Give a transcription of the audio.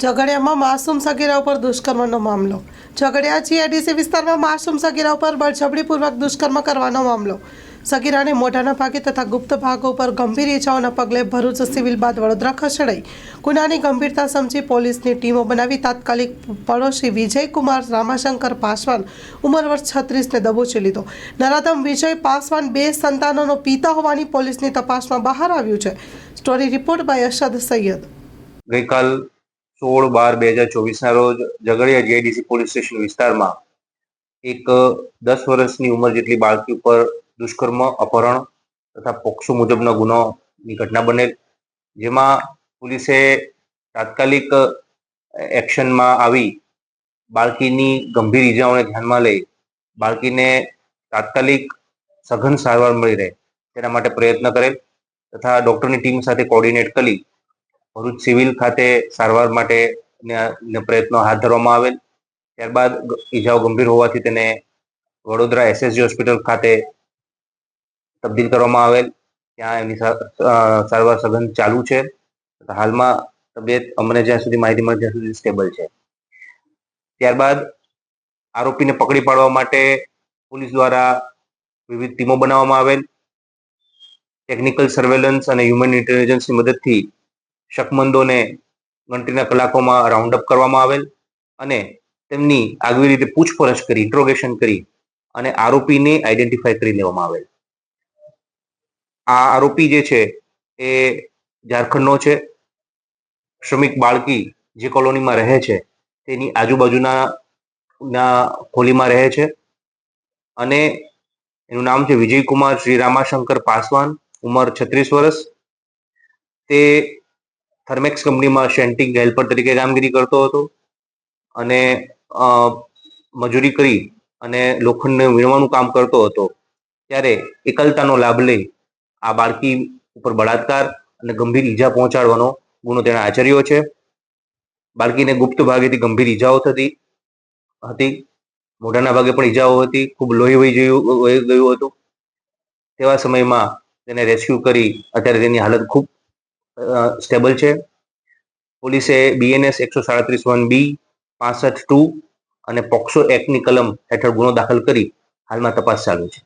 ઝઘડિયામાં માસૂમ સગીરા ઉપર દુષ્કર્મનો મામલો. ઝઘડિયા જીઆઈડીસી વિસ્તારમાં માસૂમ સગીરા ઉપર બળજબરીપૂર્વક દુષ્કર્મ કરવાનો મામલો. સગીરાને મોઢાના ભાગે તથા ગુપ્ત ભાગો ઉપર ગંભીર ઇજાઓના પગલે ભરૂચ સિવિલ બાદ વડોદરા ખસેડાઈ. ગુનાની ગંભીરતા સમજી પોલીસની ટીમો બનાવી તાત્કાલિક પડોશી વિજયકુમાર રામાશંકર પાસવાન ઉંમર વર્ષ 36ને દબોચી લીધો. નરાધમ વિજય પાસવાન 2 સંતાનોનો પિતા હોવાની પોલીસની તપાસમાં બહાર આવ્યું છે. Story report by Ashad Sayed. ગઈકાલ 16/12/2024 ના રોજ ઝઘડિયા જીઆઈડીસી પોલીસ સ્ટેશન વિસ્તારમાં એક 10 વર્ષની ઉંમર જેટલી બાળકી ઉપર દુષ્કર્મ, અપહરણ તથા પોક્સો મુજબનો ગુનોની ઘટના બનેલ, જેમાં પોલીસે તાત્કાલિક એક્શનમાં આવી બાળકીની ગંભીર ઈજાઓને ધ્યાનમાં લઈ બાળકીને તાત્કાલિક સઘન સારવાર મળી રહે તેના માટે પ્રયત્ન કરેલ તથા ડોક્ટરની ટીમ સાથે કોર્ડિનેટ કરી ભરૂચ સિવિલ ખાતે સારવાર માટે પ્રયત્નો હાથ ધરવામાં આવેલ. ત્યારબાદ ઈજાઓ ગંભીર હોવાથી તેને વડોદરા એસએસજી હોસ્પિટલ ખાતે તબદીલ કરવામાં આવેલ. ત્યાં એની સારવાર સઘન ચાલુ છે. હાલમાં તબિયત અમને જ્યાં સુધી માહિતી મળે ત્યાં સુધી સ્ટેબલ છે. ત્યારબાદ આરોપીને પકડી પાડવા માટે પોલીસ દ્વારા વિવિધ ટીમો બનાવવામાં આવેલ. ટેકનિકલ સર્વેલન્સ અને હ્યુમન ઇન્ટેલિજન્સની મદદથી શકમંદોને ગણતરીના કલાકોમાં રાઉન્ડ અપ કરવામાં આવેલ અને તેમની આગવી રીતે પૂછપરછ કરી, ઇન્ટ્રોગેશન કરી અને આરોપીને આઈડેન્ટિફાઈ કરી લેવામાં આવેલ. આ આરોપી જે છે એ ઝારખંડનો છે. શ્રમિક બાળકી જે કોલોનીમાં રહે છે તેની આજુબાજુના ખોલીમાં રહે છે અને એનું નામ છે વિજયકુમાર શ્રી રામાશંકર પાસવાન, ઉંમર 36 વર્ષ. તે થર્મેક્સ કંપનીમાં શેન્ટિંગ હેલ્પર તરીકે કામગીરી કરતો હતો અને મજૂરી કરી અને લોખંડને વીણવાનું કામ કરતો હતો. ત્યારે એકલતાનો લાભ લઈ આ બાળકી ઉપર બળાત્કાર અને ગંભીર ઈજા પહોંચાડવાનો ગુનો તેણે આચર્યો છે. બાળકીને ગુપ્ત ભાગેથી ગંભીર ઈજાઓ થતી હતી, મોઢાના ભાગે પણ ઈજાઓ હતી, ખૂબ લોહી વહી ગયું હતું. તેવા સમયમાં તેને રેસ્ક્યુ કરી અત્યારે તેની હાલત ખૂબ સ્ટેબલ છે. પોલીસે BNS 137(1)B, 65(2) અને પોક્સો એક્ટની કલમ હેઠળ ગુનો દાખલ કરી હાલમાં તપાસ ચાલુ છે.